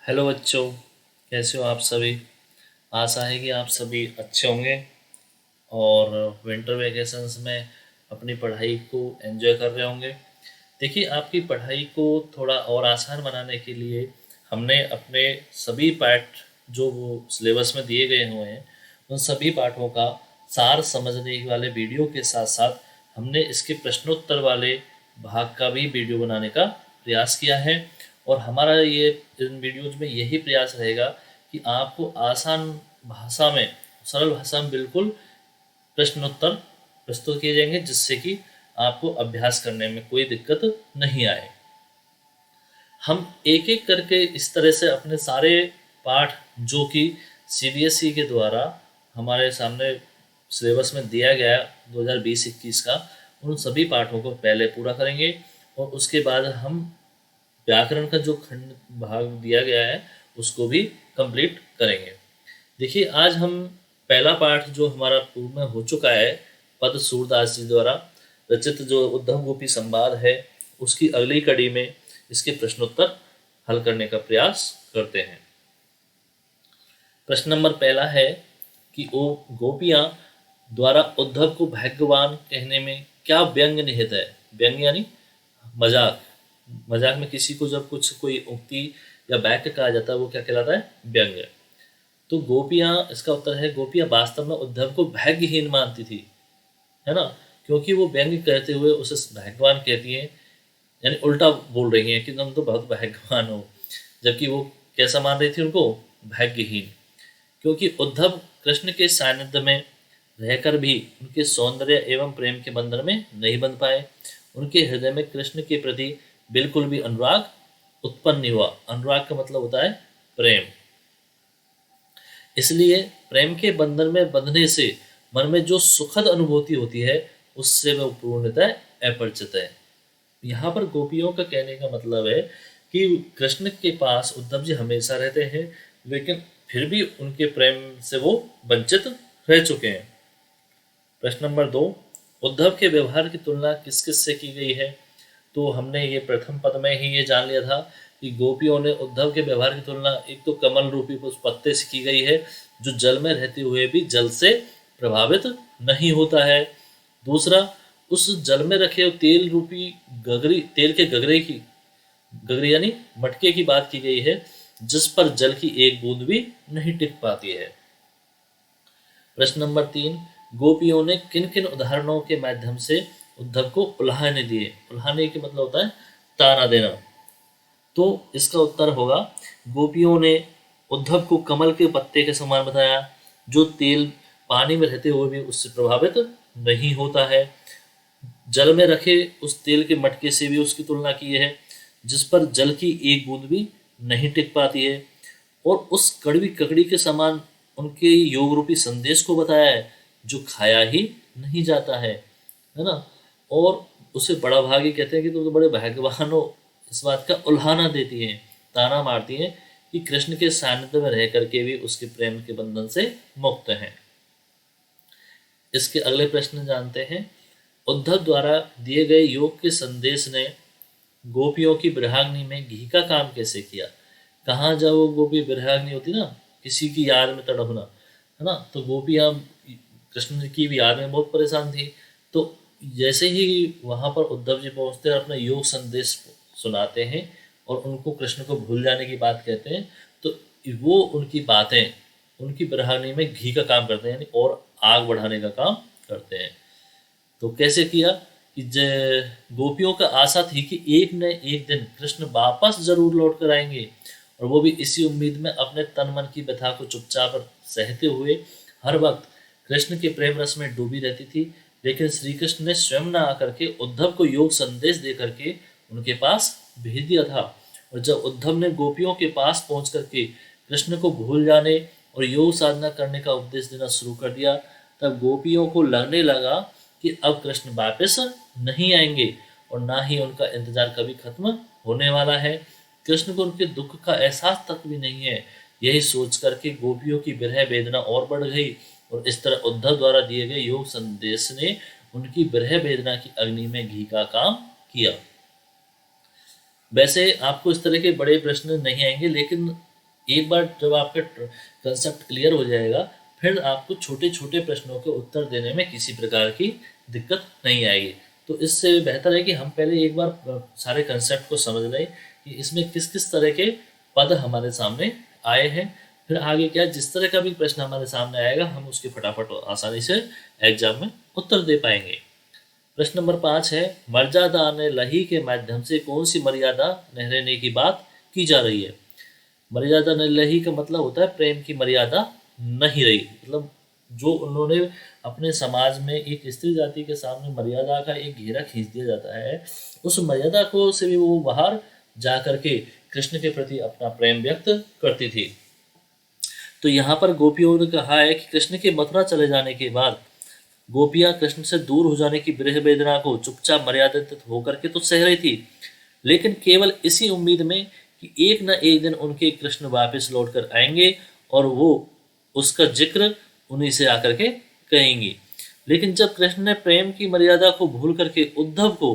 Hello बच्चों, कैसे हो आप सभी। आशा है कि आप सभी अच्छे होंगे और विंटर वैकेशंस में अपनी पढ़ाई को एंजॉय कर रहे होंगे। देखिए, आपकी पढ़ाई को थोड़ा और आसान बनाने के लिए हमने अपने सभी पाठ जो वो सिलेबस में दिए गए हुए हैं, उन सभी पाठों का सार समझने वाले वीडियो के साथ साथ हमने इसके प्रश्नोत्तर वाले भाग का भी वीडियो बनाने का प्रयास किया है। और हमारा ये इन वीडियोज में यही प्रयास रहेगा कि आपको आसान भाषा में, सरल भाषा में बिल्कुल प्रश्नोत्तर प्रस्तुत किए जाएंगे, जिससे कि आपको अभ्यास करने में कोई दिक्कत नहीं आए। हम एक एक करके इस तरह से अपने सारे पाठ जो कि सीबीएसई के द्वारा हमारे सामने सिलेबस में दिया गया 2020-21 का, उन सभी पाठों को पहले पूरा करेंगे और उसके बाद हम व्याकरण का जो खंड भाग दिया गया है उसको भी कंप्लीट करेंगे। देखिए, आज हम पहला पाठ जो हमारा पूर्ण में हो चुका है, पद सूरदास जी द्वारा रचित जो उद्धव गोपी संवाद है, उसकी अगली कड़ी में इसके प्रश्नोत्तर हल करने का प्रयास करते हैं। प्रश्न नंबर पहला है कि वो गोपियां द्वारा उद्धव को भाग्यवान कहने में क्या व्यंग निहित है। व्यंग यानी मजाक। मजाक में किसी को जब कुछ कोई उक्ति या वाक्य कहा जाता है, वो क्या कहलाता है? व्यंग। तो गोपियां, इसका उत्तर है गोपियां वास्तव में उद्धव को भाग्यहीन मानती थी, है ना, क्योंकि वो व्यंग कहते हुए उसे भाग्यवान कहती हैं, यानी उल्टा बोल रही हैं कि तुम तो बहुत भाग्यवान हो, जबकि वो कैसा मान रही थी उनको? भाग्यहीन। क्योंकि उद्धव कृष्ण के सानिध्य में रहकर भी उनके सौंदर्य एवं प्रेम के बंधन में नहीं बंध पाए। उनके हृदय में कृष्ण के प्रति बिल्कुल भी अनुराग उत्पन्न नहीं हुआ। अनुराग का मतलब होता है प्रेम। इसलिए प्रेम के बंधन में बंधने से मन में जो सुखद अनुभूति होती है, उससे वह पूर्णतः अपरिचित है। यहाँ पर गोपियों का कहने का मतलब है कि कृष्ण के पास उद्धव जी हमेशा रहते हैं, लेकिन फिर भी उनके प्रेम से वो वंचित रह चुके हैं। प्रश्न नंबर 2, उद्धव के व्यवहार की तुलना किस किस से की गई है। तो हमने ये प्रथम पद में ही ये जान लिया था कि गोपियों ने उद्धव के व्यवहार की तुलना एक तो कमल रूपी उस पत्ते से की गई है, जो जल में रहते हुए भी जल से प्रभावित नहीं होता है। दूसरा, उस जल में रखे तेल रूपी गगरी, तेल के गगरे यानी मटके की बात की गई है, जिस पर जल की एक बूंद भी नहीं टिक पाती है। प्रश्न नंबर 3, गोपियों ने किन किन उदाहरणों के माध्यम से उद्धव को उल्हाने दिए। उल्हाने के मतलब होता है ताना देना। तो इसका उत्तर होगा, गोपियों ने उद्धव को कमल के पत्ते के समान बताया, जो तेल पानी में रहते हुए भी उससे प्रभावित नहीं होता है। जल में रखे उस तेल के मटके से भी उसकी तुलना की है, जिस पर जल की एक बूंद भी नहीं टिक पाती है। और उस कड़वी ककड़ी के समान उनके योग रूपी संदेश को बताया है, जो खाया ही नहीं जाता है ना। और उसे बड़ा भागी कहते हैं कि तुम तो बड़े भाग्यवान हो। इस बात का उल्हाना देती हैं, ताना मारती हैं कि कृष्ण के सानिध्य में रह करके भी उसके प्रेम के बंधन से मुक्त हैं। इसके अगले प्रश्न जानते हैं, उद्धव द्वारा दिए गए योग के संदेश ने गोपियों की विरहाग्नि में घी का काम कैसे किया। कहाँ जब वो गोपी विरहाग्नि होती ना, किसी की याद में तड़पना, है ना, तो गोपियाँ कृष्ण की भी याद में बहुत परेशान थी। तो जैसे ही वहाँ पर उद्धव जी पहुँचते हैं, अपना योग संदेश सुनाते हैं और उनको कृष्ण को भूल जाने की बात कहते हैं, तो वो उनकी बातें उनकी विरहाग्नि में घी का काम करते हैं, यानी और आग बढ़ाने का काम करते हैं। तो कैसे किया कि गोपियों का आशा थी कि एक न एक दिन कृष्ण वापस जरूर लौट कर आएंगे, और वो भी इसी उम्मीद में अपने तन मन की व्यथा को चुपचाप सहते हुए हर वक्त कृष्ण के प्रेम रस में डूबी रहती थी। लेकिन श्री कृष्ण ने स्वयं न आकर के उद्धव को योग संदेश दे करके उनके पास भेज दिया था। और जब उद्धव ने गोपियों के पास पहुंच करके कृष्ण को भूल जाने और योग साधना करने का उपदेश देना शुरू कर दिया, तब गोपियों को लगने लगा कि अब कृष्ण वापस नहीं आएंगे और ना ही उनका इंतजार कभी खत्म होने वाला है। कृष्ण को उनके दुख का एहसास तक भी नहीं है। यही सोच करके गोपियों की विरह वेदना और बढ़ गई, और इस तरह उद्धव द्वारा दिए गए योग संदेश ने उनकी विरह वेदना की अग्नि में घी का काम किया। वैसे आपको इस तरह के बड़े प्रश्न नहीं आएंगे, लेकिन एक बार जब आपका कंसेप्ट क्लियर हो जाएगा, फिर आपको छोटे छोटे प्रश्नों के उत्तर देने में किसी प्रकार की दिक्कत नहीं आएगी। तो इससे बेहतर है कि हम पहले एक बार सारे कंसेप्ट को समझ लें कि इसमें किस किस तरह के पद हमारे सामने आए हैं। फिर आगे क्या, जिस तरह का भी प्रश्न हमारे सामने आएगा हम उसके फटाफट आसानी से एग्जाम में उत्तर दे पाएंगे। प्रश्न नंबर 5 है, मर्यादा ने लही के माध्यम से कौन सी मर्यादा रहने की बात की जा रही है। मर्यादा न लही का मतलब होता है प्रेम की मर्यादा नहीं रही, मतलब जो उन्होंने अपने समाज में एक स्त्री जाति के सामने मर्यादा का एक घेरा खींच दिया जाता है, उस मर्यादा को से भी वो बाहर जा करके कृष्ण के प्रति अपना प्रेम व्यक्त करती थी। तो यहाँ पर गोपियों ने कहा है कि कृष्ण के मथुरा चले जाने के बाद गोपियां कृष्ण से दूर हो जाने की विरह वेदना को चुपचाप मर्यादित होकर के तो सह रही थी, लेकिन केवल इसी उम्मीद में कि एक न एक दिन उनके कृष्ण वापस लौट कर आएंगे और वो उसका जिक्र उन्हीं से आकर के कहेंगी। लेकिन जब कृष्ण ने प्रेम की मर्यादा को भूल करके उद्धव को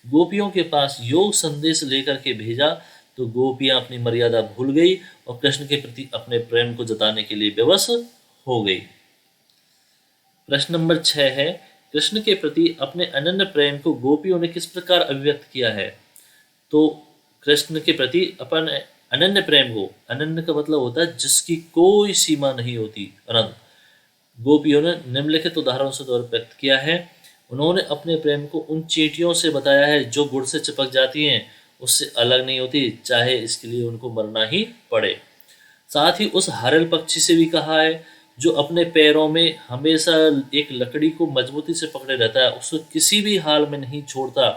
गोपियों के पास योग संदेश लेकर के भेजा, तो गोपियां अपनी मर्यादा भूल गई और कृष्ण के प्रति अपने प्रेम को जताने के लिए विवश हो गई। प्रश्न नंबर 6 है, कृष्ण के प्रति अपने अनन्य प्रेम को गोपियों ने किस प्रकार अभिव्यक्त किया है। तो कृष्ण के प्रति अपन अनन्य प्रेम को, अनन्य का मतलब होता है जिसकी कोई सीमा नहीं होती, अनंत, गोपियों ने निम्नलिखित उदाहरणों से द्वारा व्यक्त किया है। उन्होंने अपने प्रेम को उन चींटियों से बताया है जो गुड़ से चिपक जाती हैं, उससे अलग नहीं होती, चाहे इसके लिए उनको मरना ही पड़े। साथ ही उस हरल पक्षी से भी कहा है जो अपने पैरों में हमेशा एक लकड़ी को मजबूती से पकड़े रहता है, उसको किसी भी हाल में नहीं छोड़ता,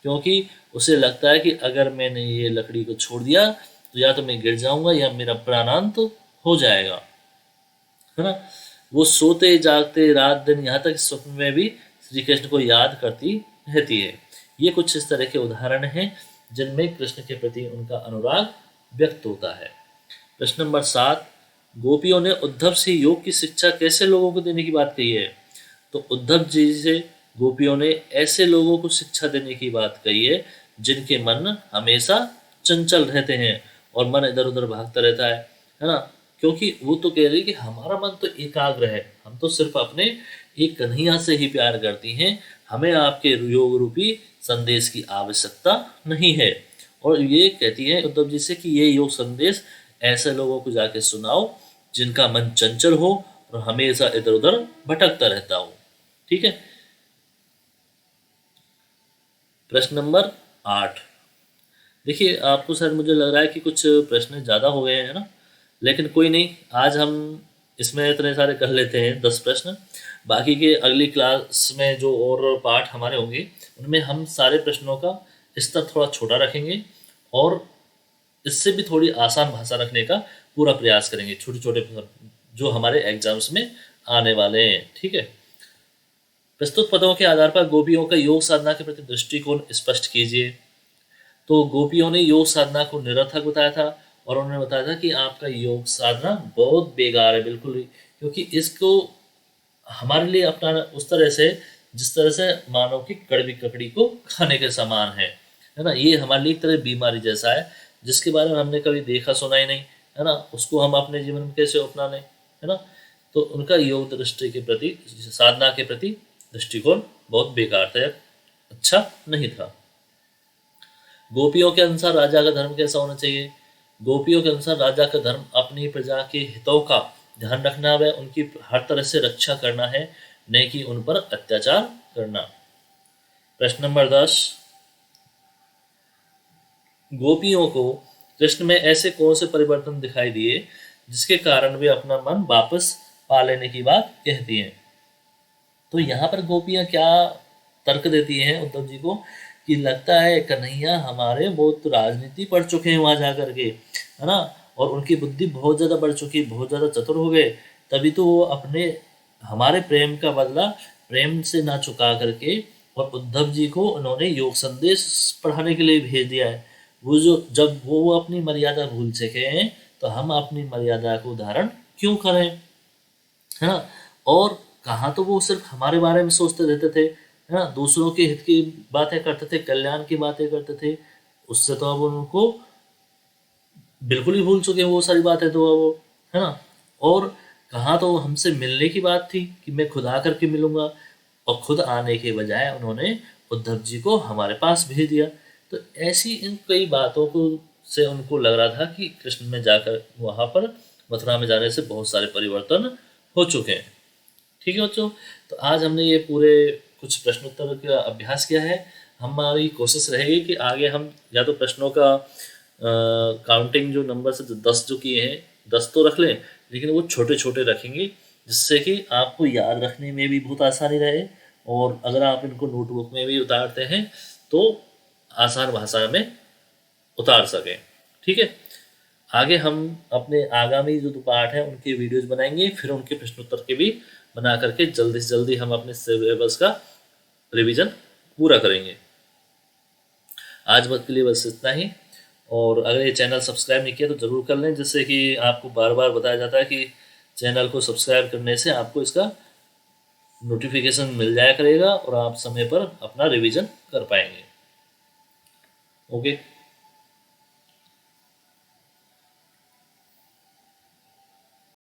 क्योंकि उसे लगता है कि अगर मैंने ये लकड़ी को छोड़ दिया तो या तो मैं गिर जाऊंगा या मेरा प्राणांत हो जाएगा, है ना। वो सोते जागते रात दिन यहाँ तक स्वप्न में भी श्री कृष्ण को याद करती रहती है। ये कुछ इस तरह के उदाहरण हैं जिनमें कृष्ण के प्रति उनका अनुराग व्यक्त होता है। प्रश्न नंबर 7, गोपियों ने उद्धव से योग की शिक्षा कैसे लोगों को देने की बात कही है। तो उद्धव जी से गोपियों ने ऐसे लोगों को शिक्षा देने की बात कही है जिनके मन हमेशा चंचल रहते हैं और मन इधर उधर भागता रहता है ना। क्योंकि वो तो कह रही कि हमारा मन तो एकाग्र है, हम तो सिर्फ अपने एक कन्हैया से ही प्यार करती हैं, हमें आपके योग रूपी संदेश की आवश्यकता नहीं है। और ये कहती है उद्धव जी से कि ये योग संदेश ऐसे लोगों को जाके सुनाओ जिनका मन चंचल हो और हमेशा इधर उधर भटकता रहता हो। ठीक है। प्रश्न नंबर 8, देखिए आपको सर मुझे लग रहा है कि कुछ प्रश्न ज़्यादा हो गए हैं ना, लेकिन कोई नहीं, आज हम इसमें इतने सारे कर लेते हैं 10 प्रश्न। बाकी के अगली क्लास में जो और पार्ट हमारे होंगे उनमें हम सारे प्रश्नों का स्तर थोड़ा छोटा रखेंगे और इससे भी थोड़ी आसान भाषा रखने का पूरा प्रयास करेंगे, छोटे छोटे जो हमारे एग्जाम्स में आने वाले हैं। ठीक है। प्रस्तुत पदों के आधार पर गोपियों का योग साधना के प्रति दृष्टिकोण स्पष्ट कीजिए। तो गोपियों ने योग साधना को निरर्थक बताया था और उन्होंने बताया था कि आपका योग साधना बहुत बेकार है बिल्कुल, क्योंकि इसको हमारे लिए अपनाना उस तरह से जिस तरह से मानव की कड़वी ककड़ी को खाने के समान है ना। ये हमारे लिए एक तरह बीमारी जैसा है जिसके बारे में हमने कभी देखा सुना ही नहीं, है ना, उसको हम अपने जीवन में कैसे अपना लें, है ना। तो उनका योग दृष्टि के प्रति, साधना के प्रति दृष्टिकोण बहुत बेकार था, अच्छा नहीं था। गोपियों के अनुसार राजा का धर्म कैसा होना चाहिए। गोपियों के अनुसार राजा का धर्म अपनी प्रजा के हितों का ध्यान रखना व उनकी हर तरह से रक्षा करना है, न कि उन पर अत्याचार करना। प्रश्न नंबर 10, गोपियों को कृष्ण में ऐसे कौन से परिवर्तन दिखाई दिए जिसके कारण वे अपना मन वापस पा लेने की बात कहती हैं। तो यहाँ पर गोपियाँ क्या तर्क देती हैं उद्धव जी को कि लगता है कन्हैया हमारे बहुत राजनीति पढ़ चुके हैं वहाँ जा करके, है ना, और उनकी बुद्धि बहुत ज़्यादा बढ़ चुकी, बहुत ज़्यादा चतुर हो गए, तभी तो वो अपने हमारे प्रेम का बदला प्रेम से ना चुका करके और उद्धव जी को उन्होंने योग संदेश पढ़ाने के लिए भेज दिया है। वो जो जब वो अपनी मर्यादा भूल सके हैं तो हम अपनी मर्यादा को धारण क्यों करें, है ना। और कहाँ तो वो सिर्फ हमारे बारे में सोचते रहते थे, है ना, दूसरों के हित की बातें करते थे, कल्याण की बातें करते थे, उससे तो अब उनको बिल्कुल ही भूल चुके हैं वो सारी बातें तो वो, है ना। और कहाँ तो हमसे मिलने की बात थी कि मैं खुद आकर के मिलूंगा, और खुद आने के बजाय उन्होंने उद्धव जी को हमारे पास भेज दिया। तो ऐसी इन कई बातों को से उनको लग रहा था कि कृष्ण में जाकर वहाँ पर मथुरा में जाने से बहुत सारे परिवर्तन हो चुके हैं। ठीक है बच्चों, तो आज हमने ये पूरे कुछ प्रश्नोत्तर का अभ्यास किया है। हमारी कोशिश रहेगी कि आगे हम या तो प्रश्नों का काउंटिंग जो नंबर से 10 जो किए हैं 10 तो रख लें, लेकिन वो छोटे छोटे रखेंगे, जिससे कि आपको याद रखने में भी बहुत आसानी रहे, और अगर आप इनको नोटबुक में भी उतारते हैं तो आसान भाषा में उतार सकें। ठीक है, आगे हम अपने आगामी जो पाठ है उनके वीडियोज बनाएंगे, फिर उनके प्रश्नोत्तर के भी बना करके जल्दी से जल्दी हम अपने सिलेबस का रिवीजन पूरा करेंगे। आज वक्त के लिए बस इतना ही, और अगर ये चैनल सब्सक्राइब नहीं किया तो ज़रूर कर लें, जिससे कि आपको बार बार बताया जाता है कि चैनल को सब्सक्राइब करने से आपको इसका नोटिफिकेशन मिल जाया करेगा और आप समय पर अपना रिवीजन कर पाएंगे। ओके।